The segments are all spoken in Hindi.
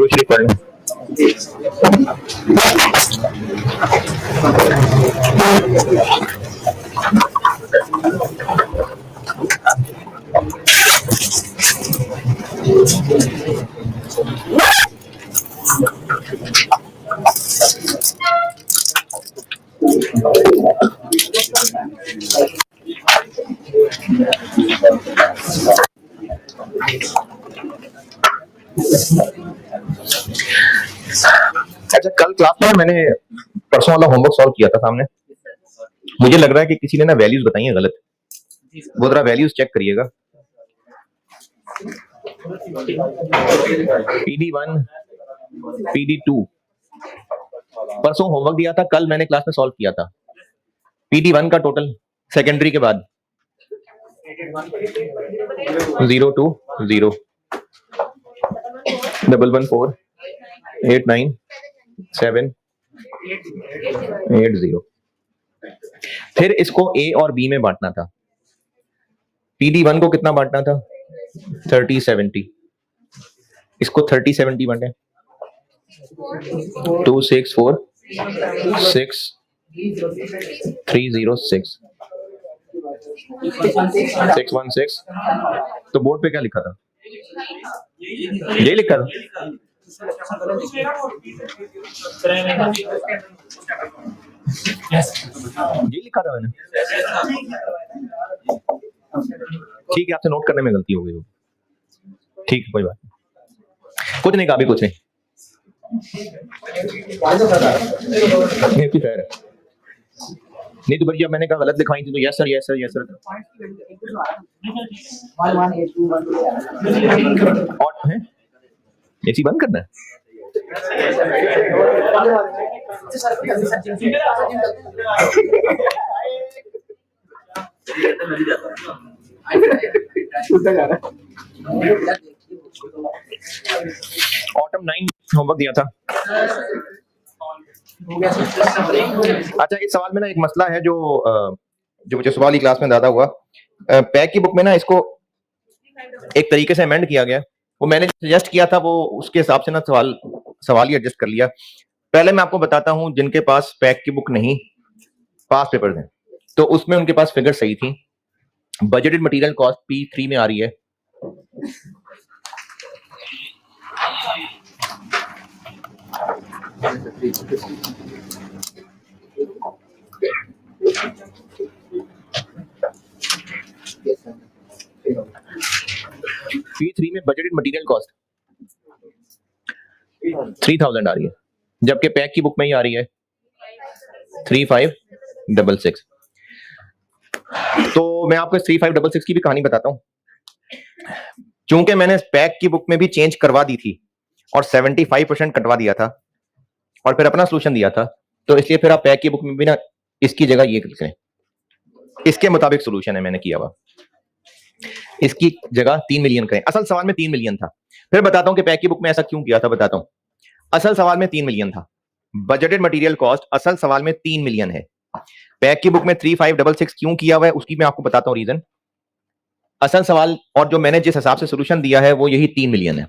शरीफ पढ़ लें। अच्छा, कल क्लास में मैंने परसों वाला होमवर्क सॉल्व किया था सामने। मुझे लग रहा है कि किसी ने ना वैल्यूज बताई हैं गलत। वो जरा वैल्यूज चेक करिएगा। PD1, PD2 परसों होमवर्क दिया था, कल मैंने क्लास में सॉल्व किया था। PD1 का टोटल सेकेंडरी के बाद 0 2 0 1 1 4 8 9 7 8 0। फिर इसको A और B में बांटना था। PD1 को कितना बांटना था? 30 70। इसको 30 70 बांटे। 2 6 4 6 3 0 6 6 1 6। तो बोर्ड पे क्या लिखा था? यही लिखा था। ये लिखा था मैंने। ठीक है, आपसे नोट करने में गलती हो गई। ठीक है, कोई बात नहीं, कुछ नहीं कहा भी, कुछ नहीं। खैर नहीं तो भैया मैंने कहा गलत लिखवाई थी तो yes sir yes sir yes sir. और है एसी बंद करना है। ऑटम 9 होमवर्क दिया था। अच्छा, इस सवाल में ना एक मसला है जो मुझे सवाल ही क्लास में ज्यादा हुआ। पैक की बुक में ना इसको एक तरीके से अमेंड किया गया। वो मैंने सजेस्ट किया था, वो उसके हिसाब से ना सवाल ही एडजस्ट कर लिया। पहले मैं आपको बताता हूं, जिनके पास पैक की बुक नहीं, पास पेपर्स हैं, तो उसमें उनके पास फिगर सही थी। बजटेड मटेरियल कॉस्ट P3 में आ रही है। P3 में बजटेड मटेरियल कॉस्ट 3000 आ रही है, जबकि पैक की बुक में ही आ रही है 3566। तो मैं आपको 3566 की भी कहानी बताता हूं। चूंकि मैंने पैक की बुक में भी चेंज करवा दी थी और 75% कटवा दिया था और फिर अपना सोल्यूशन दिया था, तो इसलिए फिर आप पैक की बुक में भी ना इसकी जगह ये लिखें। इसके मुताबिक सोल्यूशन है मैंने किया हुआ। इसकी जगह 3 मिलियन करें। असल सवाल में 3 मिलियन था। फिर बताता हूं कि पैक की बुक में ऐसा क्यों किया था, बताता हूं। असल सवाल में 3 मिलियन था। बजटेड मटेरियल कॉस्ट असल सवाल में 3 मिलियन है। पैक की बुक में 3566 क्यों किया हुआ है उसकी मैं आपको बताता हूं रीजन। असल सवाल और जो मैंने जिस हिसाब से सोल्यूशन दिया है वो यही 3 मिलियन है।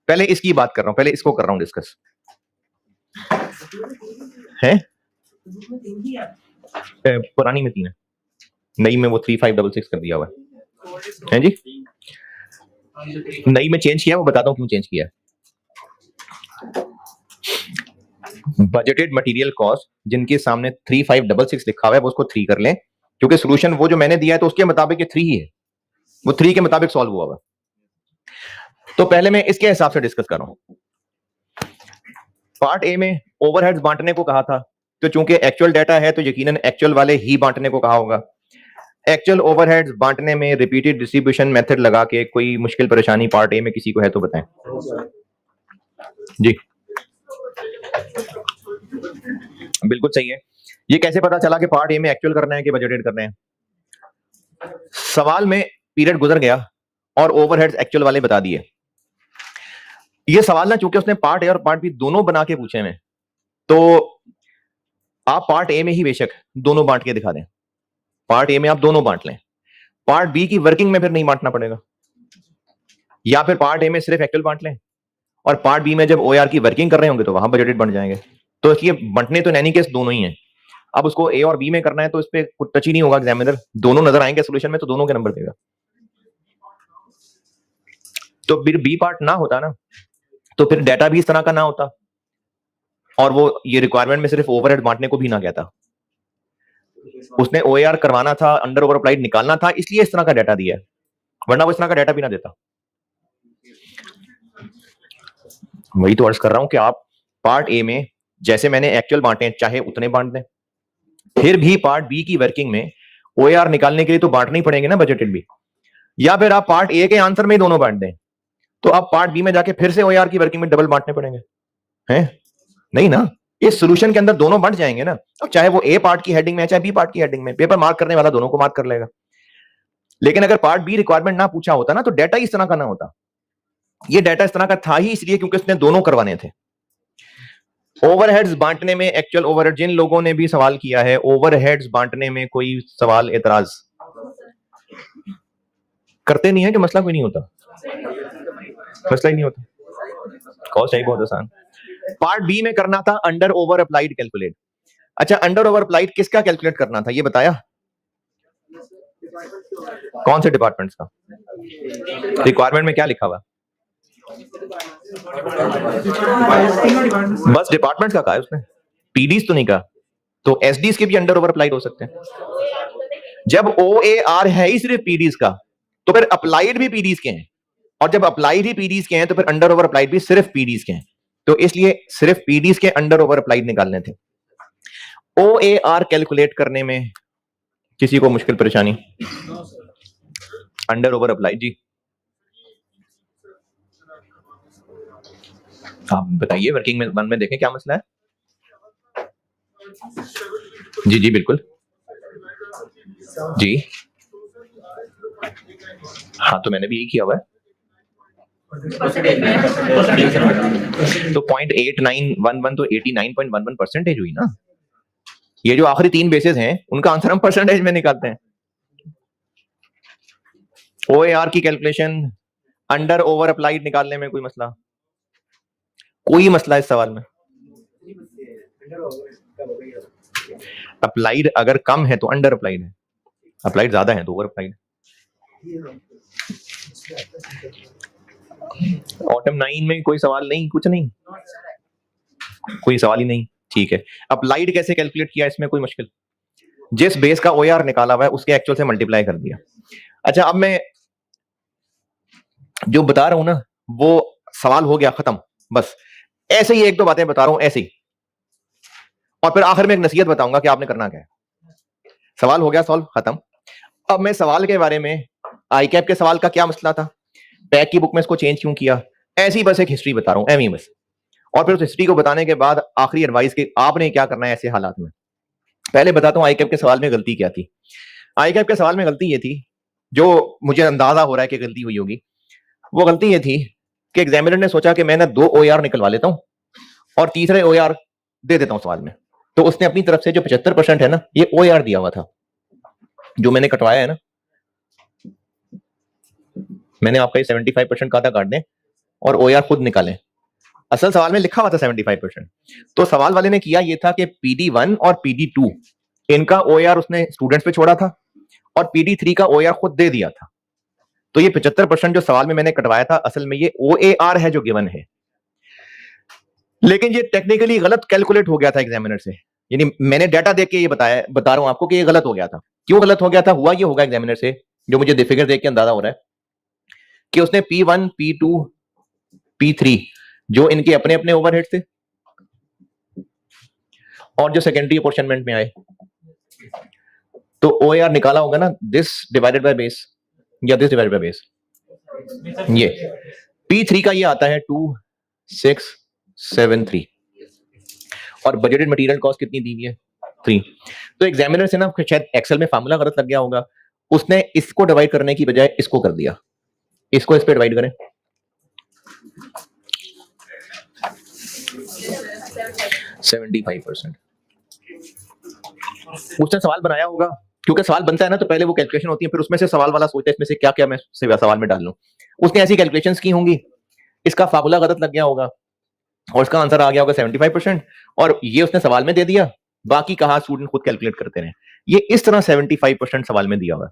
पहले इसकी बात कर रहा हूं, पहले इसको कर रहा हूं डिस्कस। है पुरानी में 3 है, नई में वो 3566 कर दिया हुआ है जी। नई में चेंज किया, वो बताता हूं क्यों चेंज किया है। बजटेड मटेरियल कॉस्ट जिनके सामने 3566 लिखा हुआ है वो उसको 3 कर लें, क्योंकि सोल्यूशन वो जो मैंने दिया है तो उसके मुताबिक 3 ही है, वो 3 के मुताबिक सॉल्व हुआ हुआ। तो पहले मैं इसके हिसाब से डिस्कस कर रहा हूं। पार्ट ए में ओवरहेड्स बांटने को कहा था, तो चूंकि एक्चुअल डाटा है तो यकीनन एक्चुअल वाले ही बांटने को कहा होगा। एक्चुअल ओवरहेड्स बांटने में रिपीटेड डिस्ट्रीब्यूशन मेथड लगा के कोई मुश्किल परेशानी पार्ट ए में किसी को है तो बताएं जी। बिल्कुल सही है। ये कैसे पता चला कि पार्ट ए में एक्चुअल करना है कि बजटेड करना है? सवाल में पीरियड गुजर गया और ओवरहेड्स एक्चुअल वाले बता दिए। ये सवाल ना चूंकि उसने पार्ट ए और पार्ट बी दोनों बना के पूछे हैं, तो आप पार्ट ए में ही बेशक दोनों बांट के दिखा दें। पार्ट ए में आप दोनों बांट लें, पार्ट बी की वर्किंग में फिर नहीं बांटना पड़ेगा। या फिर पार्ट ए में सिर्फ एक्चुअल बांट लें और पार्ट बी में जब OAR की वर्किंग कर रहे होंगे तो वहां बजटेड बन जाएंगे। तो ये बंटने तो एनी केस दोनों ही हैं। अब उसको ए और बी में करना है तो इस पे कुछ टच ही नहीं होगा एग्जामिनर, दोनों नजर आएंगे सोल्यूशन में तो दोनों के नंबर देगा। तो फिर बी पार्ट ना होता ना तो फिर डाटा भी इस तरह का ना होता, और वो ये रिक्वायरमेंट में सिर्फ ओवरहेड बांटने को भी ना कहता। उसने OAR करवाना था, अंडर ओवर अप्लाइड निकालना था, इसलिए इस तरह का डाटा दिया है, वरना वो इस तरह का डाटा भी ना देता। वही तो अर्ज कर रहा हूं कि आप पार्ट ए में जैसे मैंने एक्चुअल बांटे चाहे उतने बांट दें, फिर भी पार्ट बी की वर्किंग में OAR निकालने के लिए तो बांटने ही पड़ेंगे ना बजटेड भी। या फिर आप पार्ट ए के आंसर में ही दोनों बांट दें तो आप पार्ट बी में जाके फिर से OAR की वर्किंग में डबल बांटने पड़ेंगे, हैं? नहीं ना, इस सोल्यूशन के अंदर दोनों बांट जाएंगे ना। अब चाहे वो ए पार्ट की हेडिंग में है चाहे बी पार्ट की हेडिंग में, पेपर मार्क करने वाला दोनों को मार्क कर लेगा। लेकिन अगर पार्ट बी रिक्वायरमेंट ना पूछा होता ना तो डाटा इस तरह का ना होता। ये डाटा इस तरह का था ही इसलिए क्योंकि उसने दोनों करवाने थे। ओवरहेड्स बांटने में एक्चुअल ओवरहेड, जिन लोगों ने भी सवाल किया है ओवरहेड्स बांटने में कोई सवाल एतराज करते नहीं है कि मसला कोई नहीं होता, मसला ही नहीं होता, कॉस्ट है बहुत आसान। पार्ट बी में करना था अंडर ओवर अप्लाइड कैलकुलेट। अच्छा, अंडर ओवर अप्लाइड किसका कैलकुलेट करना था ये बताया? कौन से डिपार्टमेंट्स का? रिक्वायरमेंट में क्या लिखा हुआ? बस डिपार्टमेंट्स का कहा है उसने, पीडीज तो नहीं कहा। तो एसडीज के भी अंडर ओवर अप्लाइड हो सकते हैं। जब OAR है ही सिर्फ पीडीज का तो फिर अप्लाइड भी पीडीज के हैं, और जब अप्लाइड ही पीडीज के हैं तो फिर अंडर ओवर अप्लाइड भी सिर्फ पीडीज के हैं। तो इसलिए सिर्फ पीडीज के अंडर ओवर अप्लाइड निकालने थे। OAR कैलकुलेट करने में किसी को मुश्किल परेशानी? अंडर ओवर अप्लाइड जी आप बताइए, वर्किंग में वन में देखें क्या मसला है। जी जी बिल्कुल जी, हाँ तो मैंने भी यही किया हुआ है। तो 0.8911 तो 89.11% हुई ना। ये जो आखिरी तीन बेसिस हैं उनका आंसर हम परसेंटेज में निकालते हैं। OAR की कैलकुलेशन अंडर ओवर अप्लाइड निकालने में कोई मसला? कोई मसला इस सवाल में? अप्लाइड अगर कम है तो अंडर अप्लाइड है, अप्लाइड ज्यादा है तो ओवर अप्लाइड। ऑटम 9 में कोई सवाल नहीं, कुछ नहीं, कोई सवाल ही नहीं, ठीक है। अप्लाइड कैसे कैलकुलेट किया इसमें कोई मुश्किल? जिस बेस का OAR निकाला हुआ है उसके एक्चुअल से मल्टीप्लाई कर दिया। अच्छा, अब मैं जो बता रहा हूं ना वो सवाल हो गया खत्म, बस ऐसे ही एक दो बातें बता रहा हूं ऐसे ही, और फिर आखिर में एक नसीहत बताऊंगा कि आपने करना क्या है। सवाल हो गया सॉल्व, खत्म। अब मैं सवाल के बारे में, ICAP के सवाल का क्या मसला था, पैक की बुक में इसको चेंज क्यों किया, ऐसी बस एक हिस्ट्री बता रहा हूं, एम बस। और फिर उस हिस्ट्री को बताने के बाद आखिरी एडवाइस कि आपने क्या करना है ऐसे हालात में। पहले बताता हूं ICAP के सवाल में गलती क्या थी। ICAP के सवाल में गलती ये थी, जो मुझे अंदाजा हो रहा है कि गलती हुई होगी, वो गलती ये थी कि एग्जामिनर ने सोचा कि मैं ना 2 OAR निकलवा लेता हूं और तीसरे OAR दे देता हूं सवाल में। तो उसने अपनी तरफ से जो 75% है ना ये OAR दिया हुआ था, जो मैंने कटवाया है ना, मैंने आपका ये 75% कहा था काट दें और OAR खुद निकालें। असल सवाल में लिखा हुआ था 75%। तो सवाल वाले ने किया ये था कि PD1 और PD2 इनका OAR उसने स्टूडेंट्स पे छोड़ा था और PD3 का OAR खुद दे दिया था। तो ये 75% जो सवाल में मैंने कटवाया था असल में ये OAR है जो गिवन है, लेकिन ये टेक्निकली गलत कैलकुलेट हो गया था एग्जामिनर से। यानी मैंने डाटा देख के ये बता रहा हूं आपको कि ये गलत हो गया था। क्यों गलत हो गया था? हुआ ये होगा एग्जामिनर से, जो मुझे फिगर देख के अंदाजा हो रहा है कि उसने P1 P2 P3 जो इनके अपने अपने ओवरहेड थे और जो सेकेंडरी अपोर्शनमेंट में आए तो OAR निकाला होगा ना, दिस डिवाइडेड बाय बेस या दिस डिवाइडेड बाय बेस। ये P3 का ये आता है 2673 और बजटेड मटेरियल कॉस्ट कितनी दी हुई है 3। तो एग्जामिनर से ना शायद एक्सेल में फार्मूला गलत लग गया होगा, उसने इसको डिवाइड करने की बजाय इसको कर दिया। इसको इस पे डिवाइड करें, 75%। उसने सवाल बनाया होगा, क्योंकि सवाल बनता है ना तो पहले वो कैलकुलेशन होती है, फिर उसमें से सवाल वाला सोचता है इसमें से क्या क्या मैं सवाल में डाल लूं। उसने ऐसी कैलकुलेशंस की होंगी, इसका फार्मूला गलत लग गया होगा और इसका आंसर आ गया होगा 75%, और ये उसने सवाल में दे दिया, बाकी कहा स्टूडेंट खुद कैलकुलेट करते रहे। ये इस तरह 75% सवाल में दिया हुआ।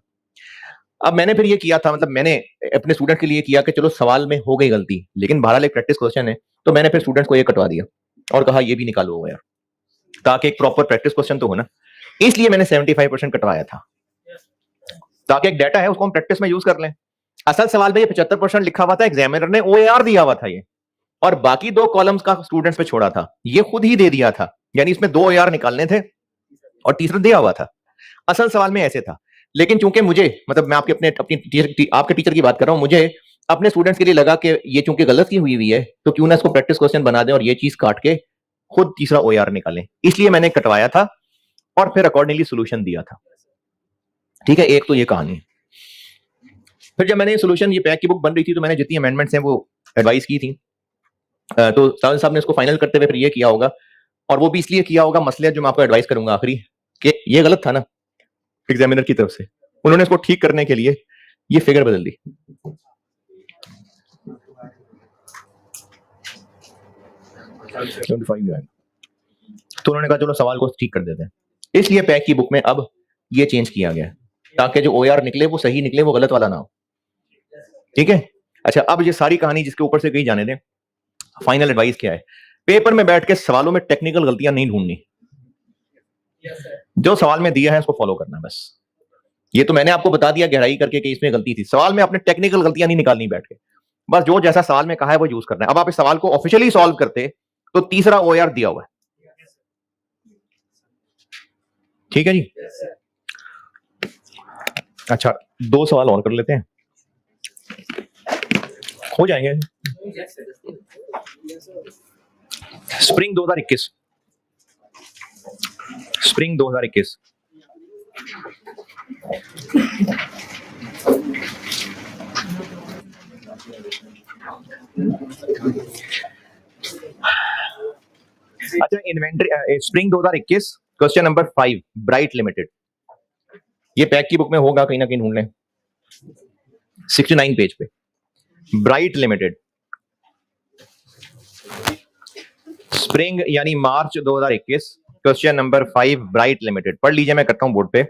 अब मैंने फिर ये किया था, मतलब मैंने अपने स्टूडेंट के लिए किया कि चलो सवाल में हो गई गलती, लेकिन बहरहाल एक प्रैक्टिस क्वेश्चन है, तो मैंने फिर स्टूडेंट्स को ये कटवा दिया और कहा ये भी निकालो यार, ताकि एक प्रॉपर प्रैक्टिस क्वेश्चन तो हो ना। इसलिए मैंने 75% कटवाया था, ताकि एक डाटा है उसको हम प्रैक्टिस में यूज कर लें। असल सवाल में ये 75% लिखा हुआ था, एग्जामिनर ने OAR दिया हुआ था ये, और बाकी 2 कॉलम्स का स्टूडेंट्स पे छोड़ा था, ये खुद ही दे दिया था, यानी इसमें 2 OAR निकालने थे और तीसरा दिया हुआ था। असल सवाल में ऐसे था, लेकिन चूंकि मुझे, मतलब मैं आपके टीचर की बात कर रहा हूं, मुझे अपने स्टूडेंट्स के लिए लगा कि ये चूंकि गलती हुई हुई है, तो क्यों ना इसको प्रैक्टिस क्वेश्चन बना दें और ये चीज काट के खुद तीसरा OAR निकालें, इसलिए मैंने कटवाया था और फिर अकॉर्डिंगली सोल्यूशन दिया था। ठीक है, एक तो ये कहानी है। फिर जब मैंने ये सोल्यूशन, ये पैक की बुक बन रही थी, तो मैंने जितनी अमेंडमेंट्स हैं वो एडवाइस की थी, तो सावन साहब ने इसको फाइनल करते हुए फिर ये किया होगा, और वो भी इसलिए किया होगा, मसले जो मैं आपको एडवाइस करूंगा आखिरी, कि ये गलत था ना एग्जामिनर की तरफ से, उन्होंने इसको ठीक करने के लिए ये फिगर बदल दी। तो उन्होंने कहा चलो सवाल को ठीक कर देते हैं, इसलिए पैक की बुक में अब ये चेंज किया गया, ताकि जो OAR निकले वो सही निकले, वो गलत वाला ना हो। ठीक है, अच्छा, अब ये सारी कहानी जिसके ऊपर से कहीं जाने दें, फाइनल एडवाइस क्या है? पेपर में बैठ के सवालों में टेक्निकल गलतियां नहीं ढूंढनी, जो सवाल में दिया है उसको फॉलो करना है बस। ये तो मैंने आपको बता दिया गहराई करके कि इसमें गलती थी, सवाल में आपने टेक्निकल गलतियां नहीं निकालनी बैठ के, बस जो जैसा सवाल में कहा है वो यूज करना है। अब आप इस सवाल को ऑफिशियली सॉल्व करते तो तीसरा OAR दिया हुआ है। ठीक है जी, अच्छा 2 सवाल और कर लेते हैं, हो जाएंगे। स्प्रिंग 2021, स्प्रिंग 2021, अच्छा, inventory spring 2021 question number 5, bright limited. ये पैक की बुक में होगा, कहीं ना कहीं ढूंढ लें, 69 पेज पे, ब्राइट लिमिटेड, स्प्रिंग यानी मार्च 2021, क्वेश्चन नंबर 5, ब्राइट लिमिटेड। पढ़ लीजिए, मैं करता हूं बोर्ड पे।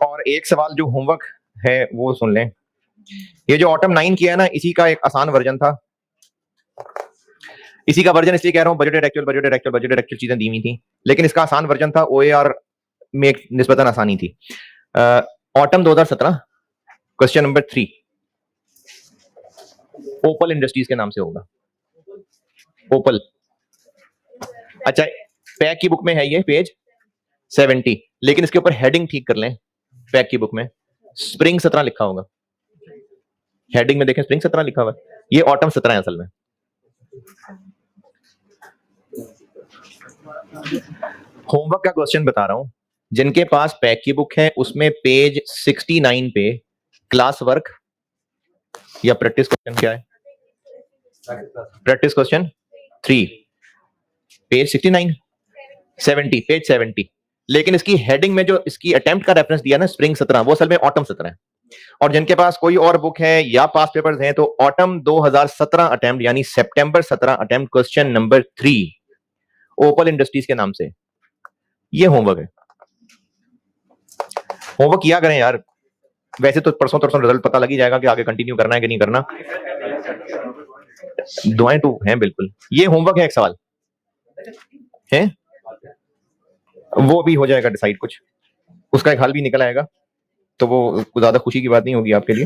और एक सवाल जो होमवर्क है वो सुन लें। ये जो ऑटम 9 किया है ना, इसी का एक आसान वर्जन था, इसी का वर्जन इसलिए कह रहा हूं, बजटेड एक्चुअल चीजें दी हुई थी, लेकिन इसका आसान वर्जन था, OAR में एक निस्बतन आसानी थी। ऑटम 2017, क्वेश्चन नंबर 3, ओपल इंडस्ट्रीज के नाम से होगा, ओपल। अच्छा, पैक की बुक में है ये पेज 70, लेकिन इसके ऊपर हेडिंग ठीक कर लें, पैक की बुक में स्प्रिंग 17 लिखा होगा, हेडिंग में देखें स्प्रिंग 17 लिखा हुआ है, ये ऑटम 17 है असल में। होमवर्क का क्वेश्चन बता रहा हूं, जिनके पास पैक की बुक है उसमें पेज 69 पे क्लास वर्क या प्रैक्टिस क्वेश्चन क्या है, प्रैक्टिस क्वेश्चन 3, पेज 69, 70, पेज 70, लेकिन इसकी हेडिंग में जो इसकी अटेम्प्ट का रेफरेंस दिया ना स्प्रिंग 17, वो असल में ऑटम 17 है। और जिनके पास कोई और बुक है या पास पेपर्स हैं, तो ऑटम 2017 अटेम्प्ट यानी सितंबर 17 अटेम्प्ट, क्वेश्चन नंबर 3, ओपल इंडस्ट्रीज के नाम से, ये होमवर्क है। होमवर्क किया करें यार, वैसे तो परसों रिजल्ट पता लग ही जाएगा कि आगे कंटिन्यू करना है कि नहीं करना, दुआएं तो हैं बिल्कुल। ये होमवर्क है, एक सवाल है, वो भी हो जाएगा डिसाइड, कुछ उसका एक हल भी निकल आएगा, तो वो ज्यादा खुशी की बात नहीं होगी आपके लिए,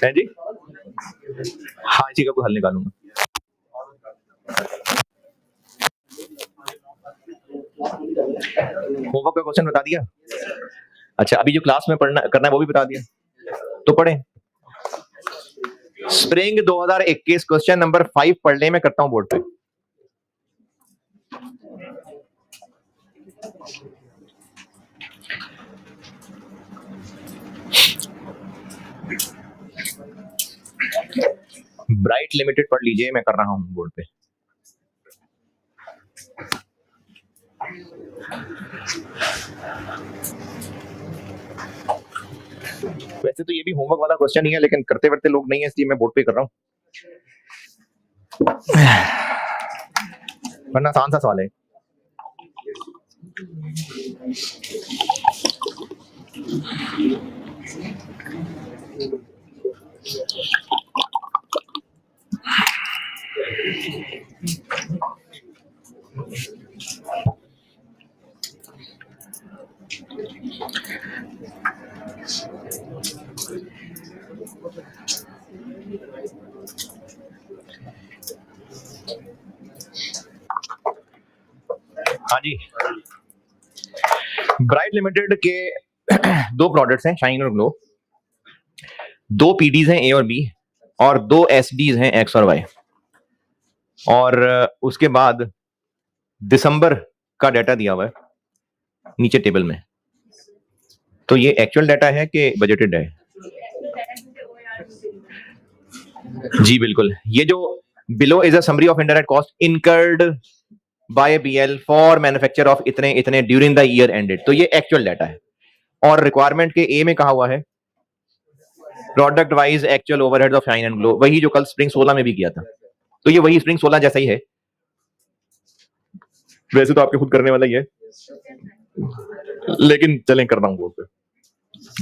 है जी। हाँ, इसी का कोई हल निकालूंगा। होमवर्क का क्वेश्चन बता दिया। अच्छा, अभी जो क्लास में पढ़ना करना है वो भी बता दिया, तो पढ़ें। स्प्रिंग 2021 क्वेश्चन नंबर 5 पढ़ ले, मैं करता हूं बोर्ड पे। ब्राइट लिमिटेड पढ़ लीजिए, मैं कर रहा हूं बोर्ड पे। वैसे तो ये भी होमवर्क वाला क्वेश्चन ही है, लेकिन करते वरते लोग नहीं है, इसलिए मैं बोर्ड पे कर रहा हूँ, वरना आसान सा सवाल है। हाँ जी, ब्राइट लिमिटेड के दो प्रोडक्ट्स हैं, शाइन और ग्लो, दो पीडीज हैं ए और बी, और दो एसडीज हैं एक्स और वाई, और उसके बाद दिसंबर का डाटा दिया हुआ है नीचे टेबल में। तो ये एक्चुअल डाटा है कि बजटेड है? जी बिल्कुल, ये जो below is a summary of indirect cost incurred by BL for manufacture of इतने इतने ड्यूरिंग द ईयर एंडेड, तो ये एक्चुअल डाटा है। और रिक्वायरमेंट के ए में कहा हुआ है product wise actual overheads of shine and glow, वही जो कल स्प्रिंग 16 में भी किया था, तो ये वही स्प्रिंग 16 जैसा ही है। वैसे तो आपके खुद करने वाला ही है, लेकिन चलें कर रहा हूं बोर्ड पे,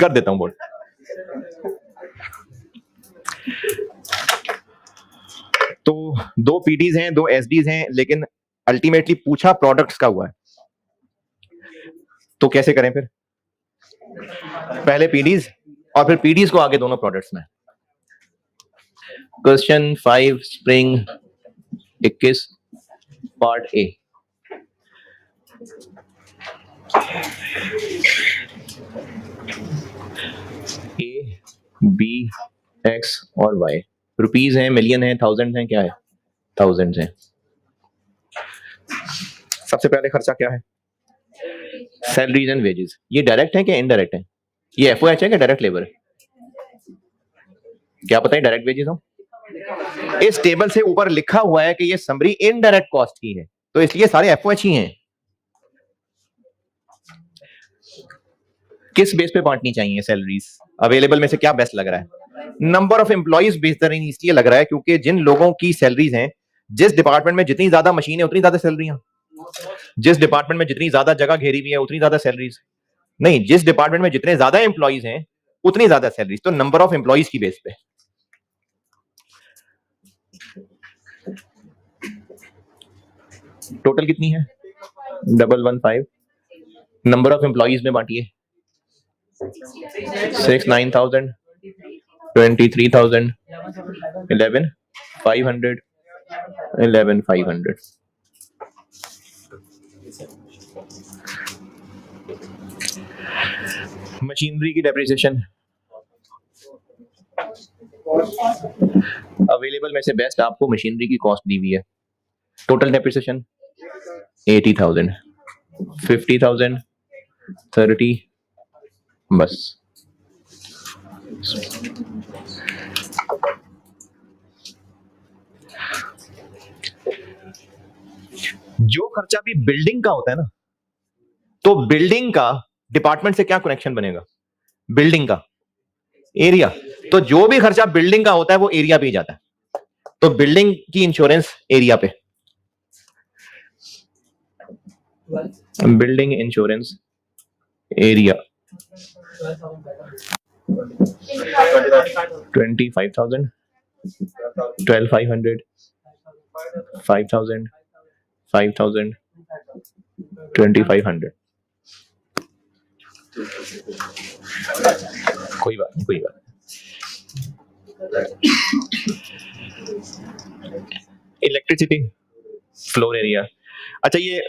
कर देता हूं बोर्ड। तो दो पीडीज हैं, दो एसडीज हैं, लेकिन अल्टीमेटली पूछा प्रोडक्ट्स का हुआ है, तो कैसे करें फिर? पहले पीडीज और फिर पीडीज को आगे दोनों प्रोडक्ट्स में। Question 5 spring 21 part A. A B X और वाई, रुपीज हैं, मिलियन है, थाउजेंड है, क्या है? थाउजेंड है। सबसे पहले खर्चा क्या है? Salaries and wages. ये डायरेक्ट है कि इनडायरेक्ट है? ये एफओएच है कि डायरेक्ट लेबर है? क्या पता है डायरेक्ट वेजेस हो? इस टेबल से ऊपर लिखा हुआ है कि ये समरी इनडायरेक्ट कॉस्ट की है, तो इसलिए सारे एफओएच ही हैं। किस बेस पे बांटनी चाहिए सैलरीज? अवेलेबल में से क्या बेस्ट लग रहा है? नंबर ऑफ एम्प्लॉइज बेहतरीन इसलिए लग रहा है क्योंकि जिन लोगों की सैलरीज हैं, जिस डिपार्टमेंट में जितनी ज्यादा मशीन है उतनी ज्यादा सैलरियां, जिस डिपार्टमेंट में जितनी ज्यादा जगह घेरी हुई है उतनी ज्यादा सैलरीज नहीं, जिस डिपार्टमेंट में जितने ज्यादा एम्प्लॉइज हैं उतनी ज्यादा सैलरीज। तो नंबर ऑफ एम्प्लॉइज की बेस पे टोटल कितनी है? 115। नंबर ऑफ एम्प्लॉइज में बांटिए 6 9,000 23,000 11,500 11,500। मशीनरी की डेप्रिसिएशन अवेलेबल में से बेस्ट आपको मशीनरी की कॉस्ट दी हुई है। टोटल डेप्रिसिएशन 80,000 50,000 30, बस। जो खर्चा भी बिल्डिंग का होता है ना, तो बिल्डिंग का डिपार्टमेंट से क्या कनेक्शन बनेगा? बिल्डिंग का एरिया, तो जो भी खर्चा बिल्डिंग का होता है वो एरिया पे ही जाता है, तो बिल्डिंग की इंश्योरेंस एरिया पे, बिल्डिंग इंश्योरेंस एरिया 25,000 12,500 5,000 5,000 2,500। कोई बात नहीं, कोई बात। इलेक्ट्रिसिटी फ्लोर एरिया, अच्छा ये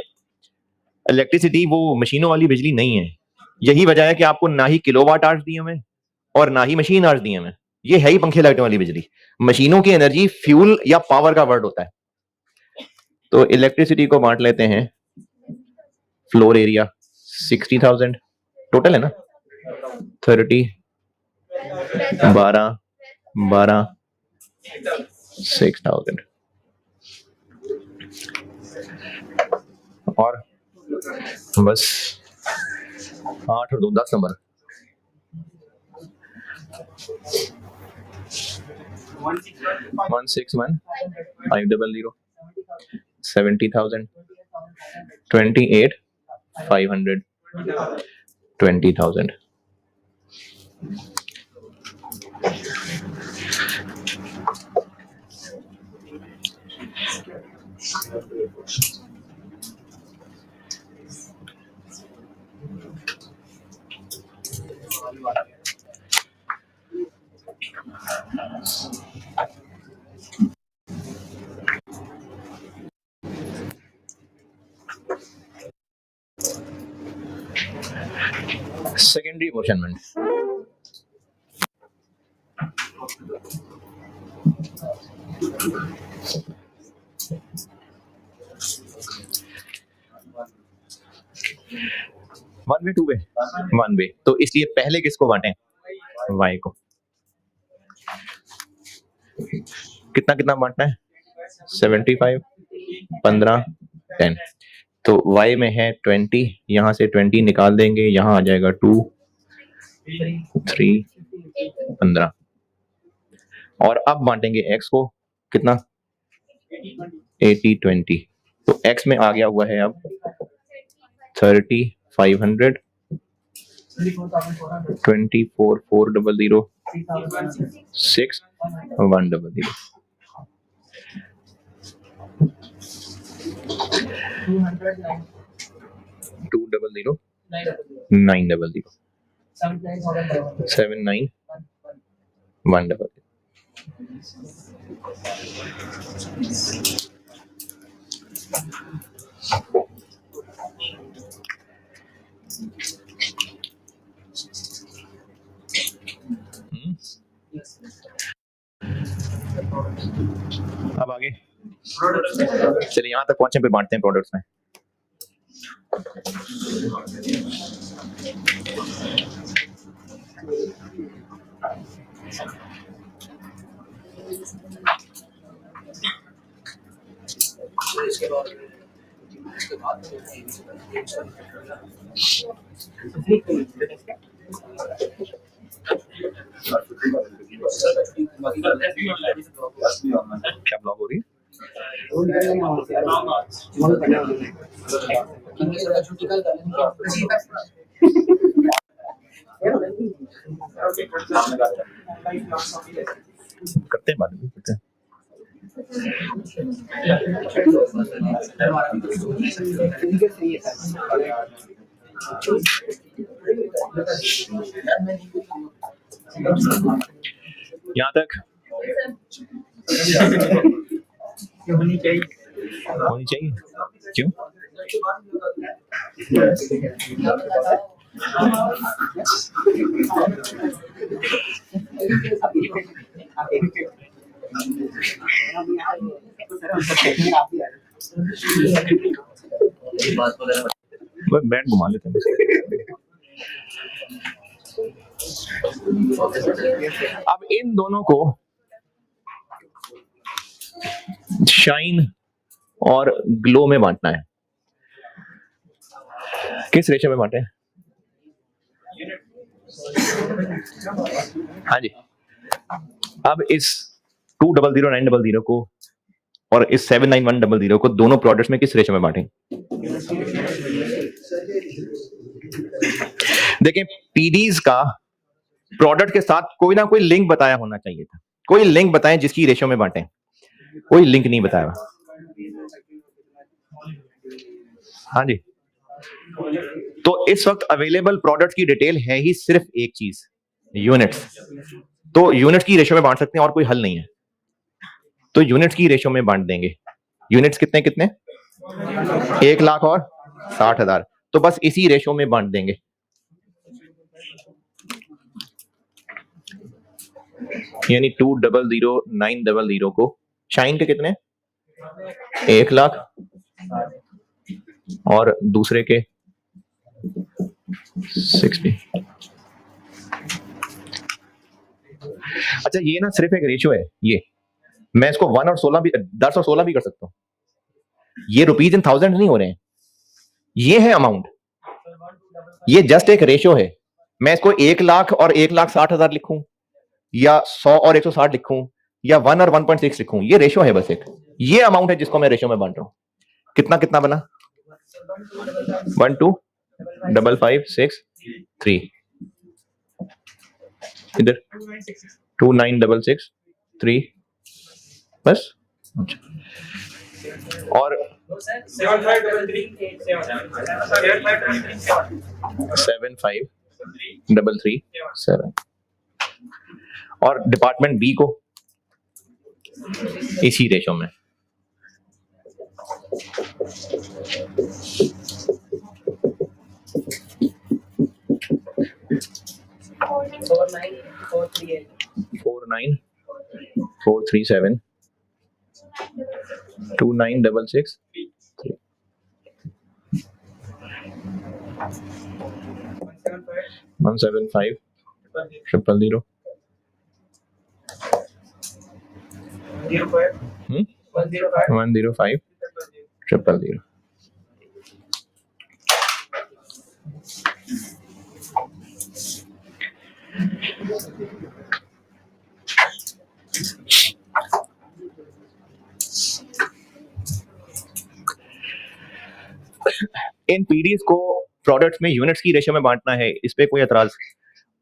इलेक्ट्रिसिटी वो मशीनों वाली बिजली नहीं है, यही वजह है कि आपको ना ही किलोवाट आवर्स दिए हुए और ना ही मशीन आवर्स दिए हुए, ये है ही पंखे लाइटों वाली बिजली। मशीनों की एनर्जी फ्यूल या पावर का वर्ड होता है। तो इलेक्ट्रिसिटी को बांट लेते हैं, फ्लोर एरिया 60,000 टोटल है ना, 30 12 12 6,000 और बस 8 और 2 10 number. 161 500 70,000 28 500 20,000। Secondary apportionment, one way two way, one way, तो इसलिए पहले किसको बांटें? वाई को। कितना कितना बांटना है? 75 15 10। तो y में है 20, यहां से 20 निकाल देंगे, यहां आ जाएगा 2 3 15। और अब बांटेंगे x को, कितना? 80 20। तो x में आ गया हुआ है अब 30 500 24 400 6 100 200 900 79 100। अब आगे चलिए, यहां तक पहुंचे, फिर बांटते हैं प्रोडक्ट्स में। क्या ब्लॉग हो रही है? करते हैं, बाद में करते हैं। यहाँ तक होनी चाहिए। क्यों? बैंड घुमा लेते हैं। अब इन दोनों को शाइन और ग्लो में बांटना है। किस रेशो में बांटे? हाँ जी। अब इस 200 900 को और इस 79100 को दोनों प्रोडक्ट्स में किस रेशो में बांटें? देखिए, पीडीज का प्रोडक्ट के साथ कोई ना कोई लिंक बताया होना चाहिए था। कोई लिंक बताएं जिसकी रेशो में बांटें। कोई लिंक नहीं बताया। हाँ जी। तो इस वक्त अवेलेबल प्रोडक्ट की डिटेल है ही सिर्फ एक चीज, यूनिट्स। तो यूनिट्स की रेशो में बांट सकते हैं और कोई हल नहीं है। तो यूनिट्स की रेशो में बांट देंगे। यूनिट्स कितने कितने? 1 लाख और 60,000। तो बस इसी रेशो में बांट देंगे। यानी 200 900 को शाइन के कितने? 1 लाख और दूसरे के 60। अच्छा, ये ना सिर्फ एक रेशियो है। ये मैं इसको 1 और 16 भी 10 और 16 भी कर सकता हूं। ये रुपीज इन थाउजेंड नहीं हो रहे हैं। ये है अमाउंट, ये जस्ट एक रेशियो है। मैं इसको 1 लाख और 1,60,000 लिखूं, या 100 और 160 लिखूं, या 1 और 1.6 लिखूं, ये रेशियो है बस एक। ये अमाउंट है जिसको मैं रेशियो में बांट रहा हूं। कितना कितना बना? 1 2 5 5 6 3, इधर 2 9 6 6 3, बस। और 7 5 3 7, और डिपार्टमेंट बी को इसी रेशो में। Four nine 4 3 7 2 9 6 6 3 1 7 5 0 0 1 0 5 0 0। इन पीडीज को प्रोडक्ट्स में यूनिट्स की रेशियो में बांटना है, इस पे कोई एतराज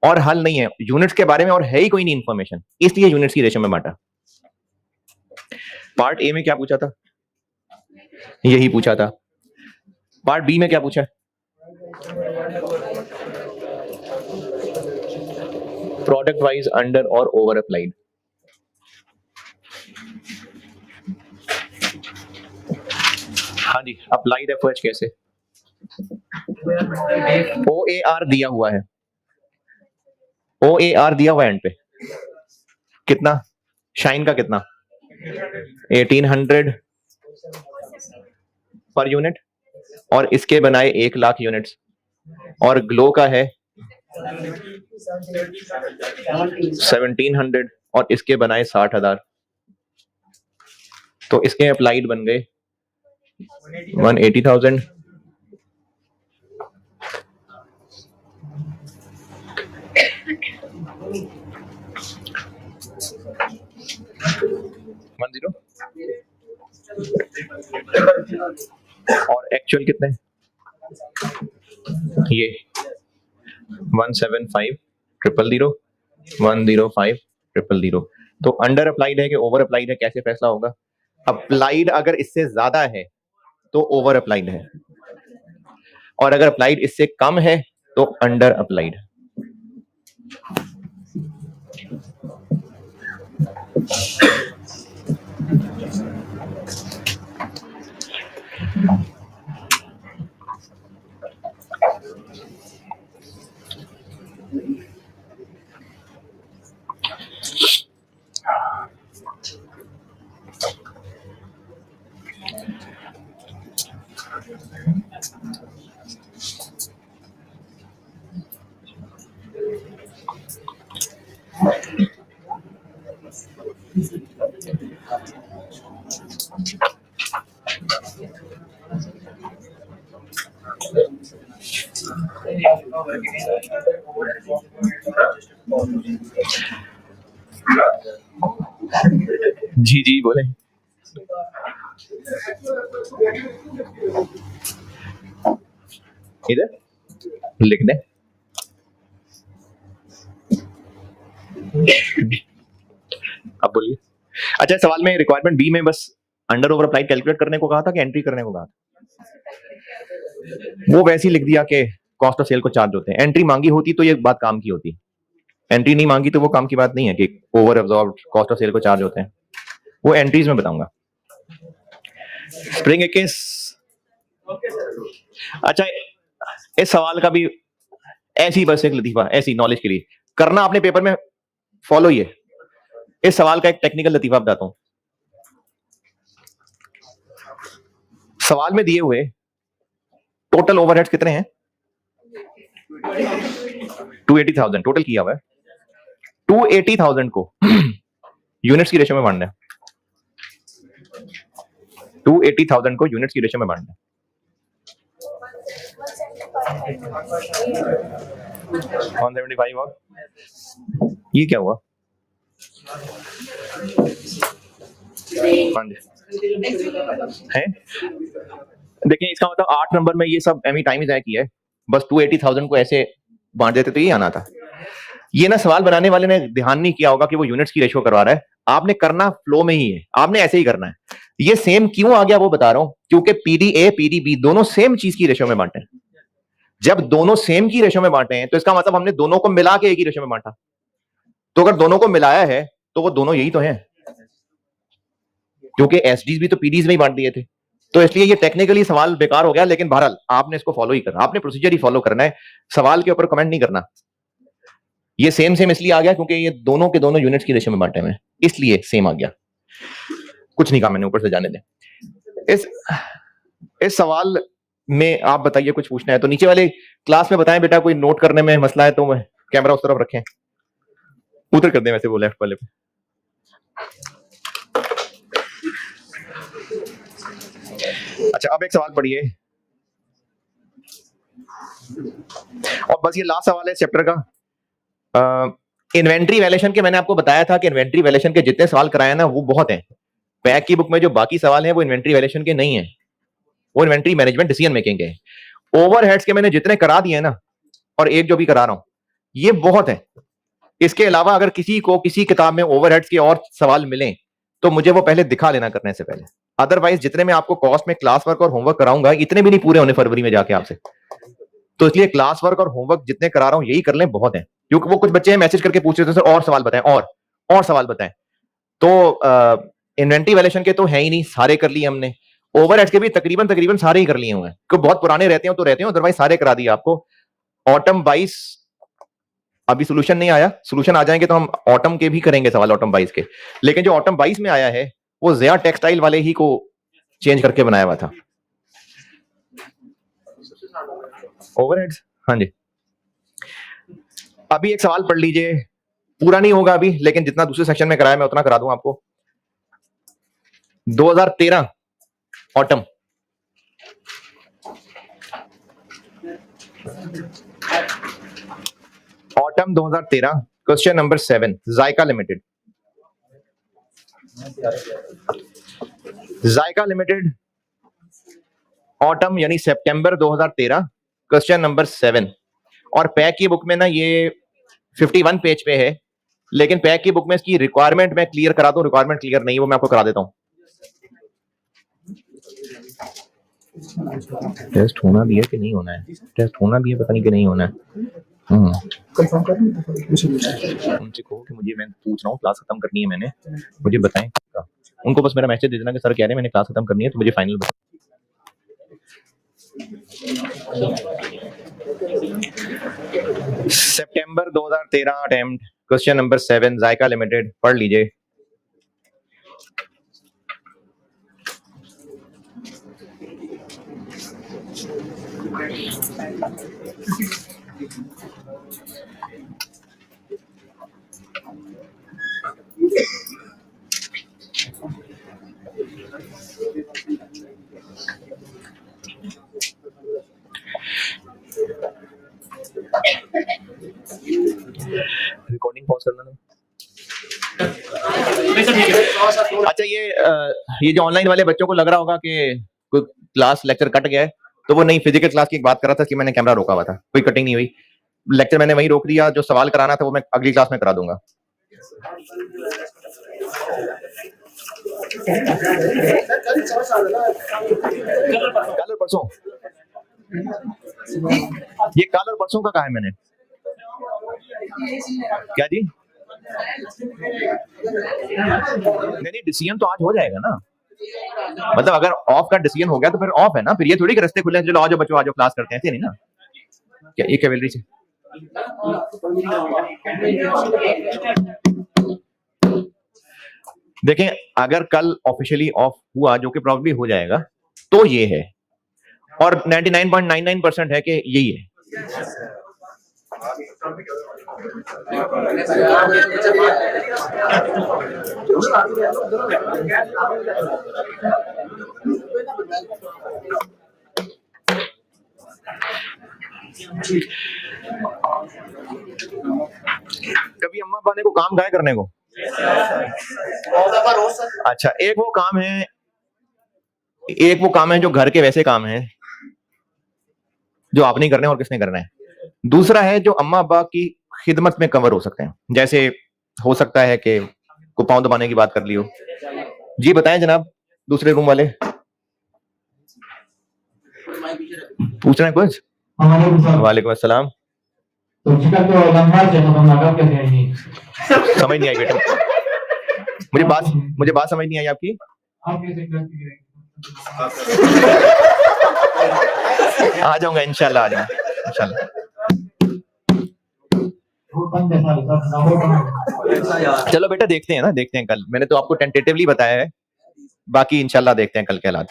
और हल नहीं है। यूनिट्स के बारे में और है ही कोई नहीं इंफॉर्मेशन, इसलिए यूनिट्स की रेशियो में बांटा। पार्ट ए में क्या पूछा था? यही पूछा था। पार्ट बी में क्या पूछा? प्रोडक्ट वाइज अंडर और ओवर अप्लाइड। हाँ जी, अप्लाइड एफओएच कैसे? OAR दिया हुआ है, OAR दिया हुआ है एंड पे। कितना? शाइन का कितना? 1800 पर यूनिट, और इसके बनाए 1,00,000 यूनिट्स, और ग्लो का है 1700 और इसके बनाए 60,000। तो इसके अप्लाइड बन गए 180,000। और एक्चुअल कितने? ये 175 000 105 000। तो अंडर अप्लाइड है कि ओवर अप्लाइड है, कैसे फैसला होगा? अप्लाइड अगर इससे ज्यादा है तो ओवर अप्लाइड है, और अगर अप्लाइड इससे कम है तो अंडर अप्लाइड। जी जी बोले। इधर लिख दे। अब बोलिए। अच्छा, सवाल में रिक्वायरमेंट बी में बस अंडर ओवर अप्लाइड कैलकुलेट करने को कहा था कि एंट्री करने को कहा था? वो वैसे ही लिख दिया कि कॉस्ट ऑफ सेल को चार्ज होते हैं। एंट्री मांगी होती तो ये बात काम की होती, एंट्री नहीं मांगी तो वो काम की बात नहीं है कि over absorb cost of sale को चार्ज होते हैं। वो एंट्रीज में बताऊंगा। Spring case. अच्छा, इस सवाल का भी ऐसी बस एक लतीफा, ऐसी नॉलेज के लिए करना आपने पेपर में, फॉलो ये। इस सवाल का एक टेक्निकल लतीफा बताता हूं। सवाल में दिए हुए टोटल ओवरहेड्स कितने हैं? 280,000 टोटल किया हुआ है। 280,000 को यूनिट्स की रेशियो में बांटना है। 280,000 को यूनिट्स की रेशियो में बांटना है। 175 और ये क्या हुआ? हाँ जी है। देखिए इसका मतलब 8 नंबर में ये सब एमी टाइम ही किया है, बस 280,000 को ऐसे बांट देते तो ये आना था। ये ना सवाल बनाने वाले ने ध्यान नहीं किया होगा कि वो यूनिट्स की रेशियो करवा रहा है। आपने करना फ्लो में ही है, आपने ऐसे ही करना है। ये सेम क्यों आ गया वो बता रहा हूं, क्योंकि पीडी ए पीडी बी दोनों सेम चीज की रेशियो में बांटे हैं। जब दोनों सेम की रेशियो में बांटे हैं तो इसका मतलब हमने दोनों को मिला के एक ही रेशियो में बांटा। तो अगर दोनों को मिलाया है तो वो दोनों यही तो हैं, क्योंकि एसडीज भी तो पीडीज में ही बांट दिए थे। तो इसलिए ये टेक्निकली सवाल बेकार हो गया, लेकिन बहरहाल आपने इसको फॉलो ही करना, आपने प्रोसीजर ही फॉलो करना है, सवाल के ऊपर कमेंट नहीं करना। ये सेम सेम इसलिए आ गया क्योंकि ये दोनों के दोनों यूनिट्स की रेशियो में बांटे हुए, इसलिए सेम आ गया। कुछ नहीं कहा मैंने, ऊपर से जाने दें। इस सवाल में आप बताइए, कुछ पूछना है तो नीचे वाले क्लास में बताएं बेटा, कोई नोट करने में मसला है तो कैमरा उस तरफ रखें, उधर कर दें वैसे वो लेफ्ट वाले पे। अच्छा अब एक सवाल पढ़िए, और बस ये लास्ट सवाल है चैप्टर का। इन्वेंट्री वैल्यूएशन के मैंने आपको बताया था कि इन्वेंट्री वैल्यूएशन के जितने सवाल कराए ना वो बहुत हैं। पैक की बुक में जो बाकी सवाल है वो इन्वेंट्री वैल्यूएशन के नहीं है, वो इन्वेंट्री मैनेजमेंट डिसीजन मेकिंग के। ओवरहेड्स के मैंने जितने करा दिए ना, और एक जो भी करा रहा हूं, ये बहुत है। इसके अलावा अगर किसी को किसी किताब में ओवरहेड्स के और सवाल मिले तो मुझे वो पहले दिखा लेना करने से पहले, अदरवाइज जितने मैं आपको कॉस्ट में क्लास वर्क और होमवर्क कराऊंगा इतने भी नहीं पूरे होने फरवरी में जाके आपसे। तो इसलिए क्लास वर्क और होमवर्क जितने करा रहा हूं यही कर लें, बहुत है। क्योंकि वो कुछ बच्चे मैसेज करके पूछ रहे थे सर और सवाल बताएं, और सवाल बताएं। तो इन्वेंट्री वैल्यूएशन के तो है ही नहीं, सारे कर लिए हमने। ओवरहेड्स के भी तकरीबन सारे ही कर लिए हुए हैं, क्योंकि बहुत पुराने रहते हो तो रहते हो, अदरवाइज सारे करा दिए आपको। ऑटम 22 अभी सोल्यूशन नहीं आया, सोल्यूशन आ जाएंगे तो हम ऑटम के भी करेंगे सवाल, ऑटम 22 के। लेकिन जो ऑटम 22 में आया है वो ज़िया टेक्सटाइल वाले ही को चेंज करके बनाया हुआ था। ओवरहेड्स, हाँ जी। अभी एक सवाल पढ़ लीजिए, पूरा नहीं होगा अभी, लेकिन जितना दूसरे सेक्शन में कराया मैं उतना करा दूं आपको। 2013 ऑटम, ऑटम 2013, क्वेश्चन नंबर 7, जायका लिमिटेड। जायका लिमिटेड ऑटम यानी सितंबर 2013, क्वेश्चन नंबर 7। और पैक की बुक में ना ये 51 पेज पे है, लेकिन पैक की बुक में इसकी रिक्वायरमेंट मैं क्लियर करा दूं, रिक्वायरमेंट क्लियर नहीं, वो मैं आपको करा देता हूं। टेस्ट होना भी है कि नहीं होना है, टेस्ट होना भी है, पता नहीं कि नहीं होना है। कंफर्म कर उनसे कहो कि मुझे, मैं पूछ रहा हूँ, क्लास खत्म करनी है मैंने, मुझे बताएं। उनको बस मेरा मैसेज दे देना कि सर कह रहे हैं मैंने क्लास खत्म करनी है, तो मुझे फाइनल बताएं। सितंबर 2013 अटेम्प्ट, क्वेश्चन नंबर 7, जायका लिमिटेड, पढ़ लीजिए। रिकॉर्डिंग पॉज करना है। अच्छा ये जो ऑनलाइन वाले बच्चों को लग रहा होगा कि कोई क्लास लेक्चर कट गया है, तो वो नहीं, फिजिकल क्लास की एक बात कर रहा था कि मैंने कैमरा रोका हुआ था, कोई कटिंग नहीं हुई, लेक्चर मैंने वहीं रोक दिया। जो सवाल कराना था वो मैं अगली क्लास में करा दूंगा। कल और परसों, ये कल और परसों का कहा है मैंने, क्या जी? नहीं, डिसीजन तो आज हो जाएगा ना, मतलब अगर ऑफ का डिसीजन हो गया तो फिर ऑफ है ना, फिर ये थोड़ी कि रास्ते खुले हैं चलो आ जाओ बच्चों, आ जाओ क्लास करते हैं, ऐसे नहीं ना। क्या ये कैवेलरी से देखें, अगर कल ऑफिशियली ऑफ हुआ, जो कि प्रॉब्ली हो जाएगा, तो ये है, और 99.99% है कि यही है। कभी अम्मा अब्बा ने को काम गाय करने को? अच्छा, एक वो काम है जो घर के वैसे काम है जो आप नहीं करने और किसने करना है। दूसरा है जो अम्मा अब्बा की खिदमत में कवर हो सकते हैं, जैसे हो सकता है कि को पाँव दबाने की बात कर ली हो। जी बताएं जनाब, दूसरे रूम वाले पूछ रहे हैं कुछ? वालेकुम अस्सलाम। समझ नहीं आई बेटा, मुझे बात समझ नहीं आई आपकी। आ जाऊंगा इंशाल्लाह, आ जाऊंगा इंशाल्लाह। चलो बेटा देखते हैं ना, देखते हैं कल। मैंने तो आपको टेंटेटिवली बताया है, बाकी इंशाल्लाह देखते हैं कल के हालात।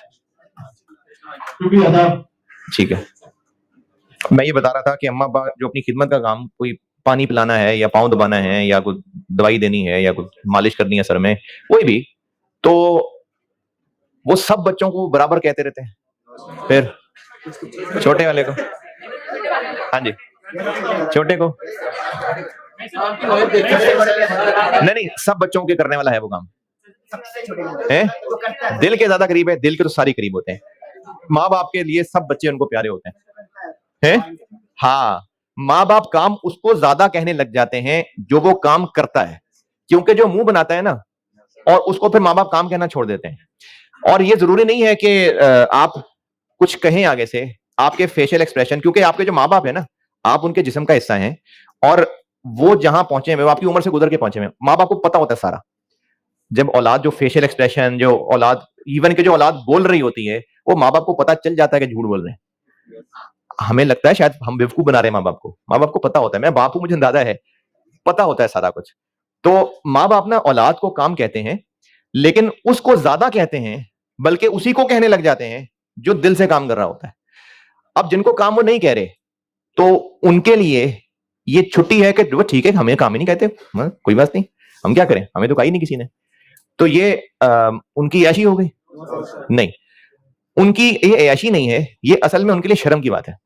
ठीक है, मैं ये बता रहा था कि अम्मा अब्बा जो अपनी खिदमत का काम, कोई पानी पिलाना है या पाँव दबाना है या कुछ दवाई देनी है या कुछ मालिश करनी है सर में, कोई भी, तो वो सब बच्चों को बराबर कहते रहते हैं। फिर छोटे वाले को, हाँ जी, छोटे को नहीं, सब बच्चों के करने वाला है वो काम है। दिल के ज्यादा करीब है, दिल के तो सारे करीब होते हैं। माँ बाप के लिए सब बच्चे उनको प्यारे होते हैं। हाँ, माँ बाप काम उसको ज्यादा कहने लग जाते हैं जो वो काम करता है, क्योंकि जो मुंह बनाता है ना, और उसको फिर माँ बाप काम कहना छोड़ देते हैं। और ये जरूरी नहीं है कि आप कुछ कहें आगे से, आपके फेशियल एक्सप्रेशन, क्योंकि आपके जो माँ बाप है ना, आप उनके जिस्म का हिस्सा हैं, और वो जहां पहुंचे हुए, वो आपकी उम्र से गुजर के पहुंचे हुए, माँ बाप को पता होता है सारा। जब औलाद जो फेशियल एक्सप्रेशन, जो औलाद इवन के जो औलाद बोल रही होती है, वो माँ बाप को पता चल जाता है कि झूठ बोल रहे हैं। हमें लगता है शायद हम बेवकूफ बना रहे हैं माँ बाप को पता होता है। मैं बाप हूं, मुझे अंदाजा है, पता होता है सारा कुछ। तो माँ बाप ना औलाद को काम कहते हैं, लेकिन उसको ज्यादा कहते हैं, बल्कि उसी को कहने लग जाते हैं जो दिल से काम कर रहा होता है। अब जिनको काम वो नहीं कह रहे, तो उनके लिए ये छुट्टी है कि वो ठीक है, हमें काम ही नहीं कहते, कोई बात नहीं, हम क्या करें, हमें तो कहा ही नहीं किसी ने। तो ये उनकी ऐशी हो गई? नहीं, उनकी ये ऐशी नहीं है, ये असल में उनके लिए शर्म की बात है।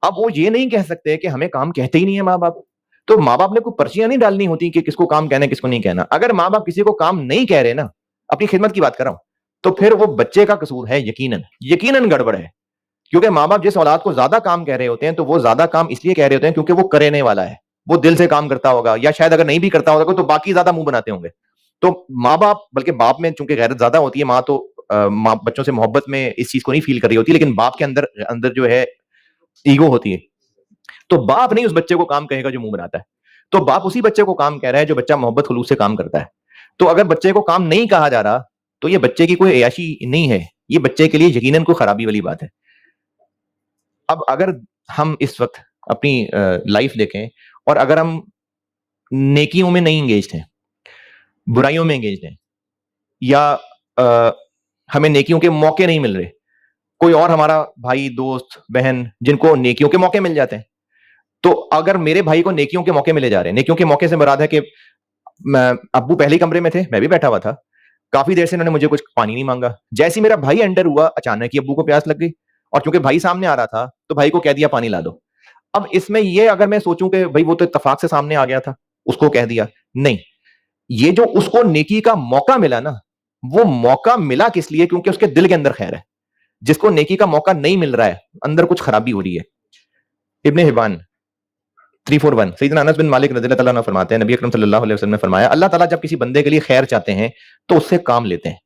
अब वो ये नहीं कह सकते कि हमें काम कहते ही नहीं है माँ बाप। तो माँ बाप ने कोई पर्चियां नहीं डालनी होती कि किसको काम कहना है किसको नहीं कहना। अगर माँ बाप किसी को काम नहीं कह रहे ना, अपनी खिदमत की बात कर रहा हूं, तो फिर वो बच्चे का कसूर है, यकीनन गड़बड़ है। क्योंकि माँ बाप जिस औलाद को ज्यादा काम कह रहे होते हैं, तो वो ज्यादा काम इसलिए कह रहे होते हैं क्योंकि वो करने वाला है, वो दिल से काम करता होगा, या शायद अगर नहीं भी करता होगा तो बाकी ज्यादा मुंह बनाते होंगे। तो माँ बाप, बल्कि बाप में चूंकि गैरत ज्यादा होती है, माँ तो माँ बच्चों से मोहब्बत में इस चीज को नहीं फील कर रही होती, लेकिन बाप के अंदर अंदर जो है ईगो होती है। तो बाप नहीं उस बच्चे को काम कहेगा जो मुंह बनाता है, तो बाप उसी बच्चे को काम कह रहा है जो बच्चा मोहब्बत खुलूस से काम करता है। तो अगर बच्चे को काम नहीं कहा जा रहा, तो ये बच्चे की कोई अयाशी नहीं है, ये बच्चे के लिए यकीनन कोई खराबी वाली बात है। अब अगर हम इस वक्त अपनी लाइफ देखें, और अगर हम नेकियों में नहीं एंगेज हैं, बुराइयों में एंगेज हैं, या हमें नेकियों के मौके नहीं मिल रहे, कोई और हमारा भाई दोस्त बहन जिनको नेकियों के मौके मिल जाते हैं, तो अगर मेरे भाई को नेकियों के मौके मिले जा रहे हैं, नेकियों के मौके से मुराद है कि अब्बू पहले ही कमरे में थे, मैं भी बैठा हुआ था, काफी देर से उन्होंने मुझे कुछ पानी नहीं मांगा, जैसे ही मेरा भाई एंटर हुआ, अचानक ही अब्बू को प्यास लग गई, और क्योंकि भाई सामने आ रहा था तो भाई को कह दिया पानी ला दो। अब इसमें ये अगर मैं सोचूं कि भाई वो तो इत्तेफाक से सामने आ गया था, उसको कह दिया, नहीं, ये जो उसको नेकी का मौका मिला ना, वो मौका मिला किस लिए? क्योंकि उसके दिल के अंदर खैर है। जिसको नेकी का मौका नहीं मिल रहा है, अंदर कुछ खराबी हो रही है। इब्ने हिबान 341, सैयदना अनस बिन मालिक रज़ियल्लाहु ताला अन्हु फरमाते हैं, नबी अकरम सल्लल्लाहु अलैहि वसल्लम ने फरमाया, अल्लाह ताला जब किसी बंदे के लिए खैर चाहते हैं तो उससे काम लेते हैं।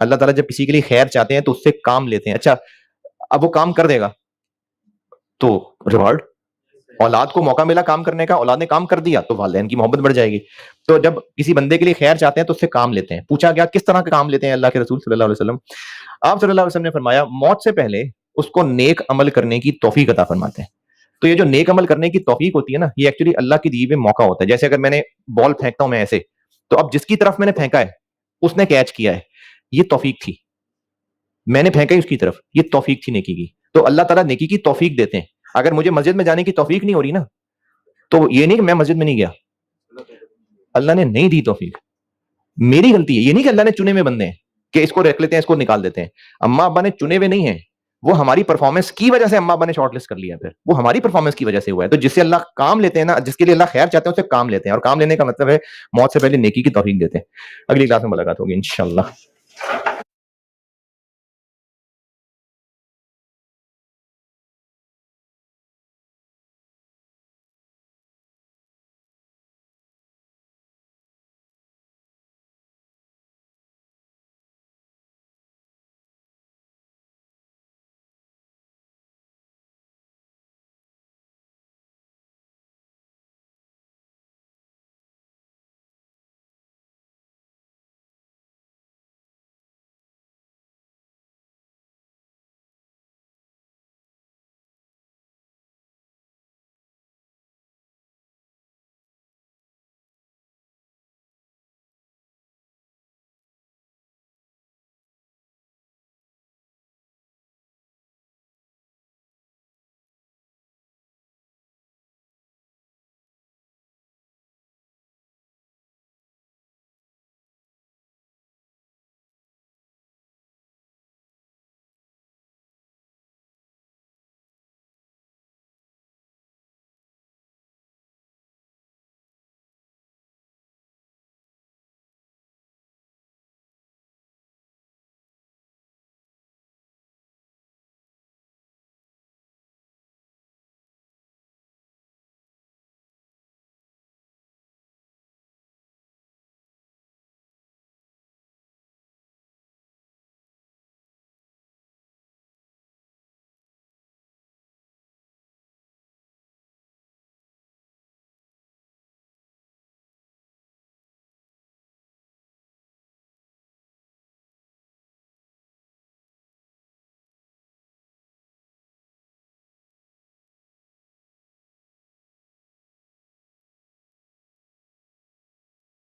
अल्लाह ताला जब किसी के लिए खैर चाहते हैं तो उससे काम लेते हैं। अच्छा, अब वो काम कर देगा तो रिवॉर्ड, औलाद को मौका मिला काम करने का, औलाद ने काम कर दिया तो वालिदैन की मोहब्बत बढ़ जाएगी। तो जब किसी बंदे के लिए खैर चाहते हैं तो उससे काम लेते हैं। पूछा गया किस तरह का काम लेते हैं अल्लाह के रसूल सल्लल्लाहु अलैहि वसल्लम? आप सल्लल्लाहु अलैहि वसल्लम ने फरमाया, मौत से पहले उसको नेक अमल करने की तौफीक अता फरमाते हैं। तो ये जो नेक अमल करने की तौफीक होती है ना, ये एक्चुअली अल्लाह की दी हुई मौका होता है। जैसे अगर मैंने बॉल फेंकता हूं मैं ऐसे, तो अब जिसकी तरफ मैंने फेंका है उसने कैच किया है, ये तौफीक थी, मैंने फेंका ही उसकी तरफ, ये तौफीक थी नेकी की। तो अल्लाह ताला नेकी की तौफीक देते हैं। अगर मुझे मस्जिद में जाने की तौफीक नहीं हो रही ना, तो ये नहीं कि मैं मस्जिद में नहीं गया, अल्लाह ने नहीं दी तौफीक, मेरी गलती है। ये नहीं कि अल्लाह ने चुने हुए बंदे हैं कि इसको रख लेते हैं इसको निकाल देते हैं। अम्मा अब्बा ने चुने हुए नहीं है, वो हमारी परफॉर्मेंस की वजह से अम्मा अब्बा ने शॉर्टलिस्ट कर लिया, फिर वो हमारी परफॉर्मेंस की वजह से हुआ है। तो जिससे अल्लाह काम लेते हैं ना, जिसके लिए अल्लाह खैर चाहते हैं, उससे काम लेते हैं, और काम लेने का मतलब है मौत से पहले नेकी की तौफीक देते हैं। अगली क्लास में मुलाकात होगी इंशाल्लाह।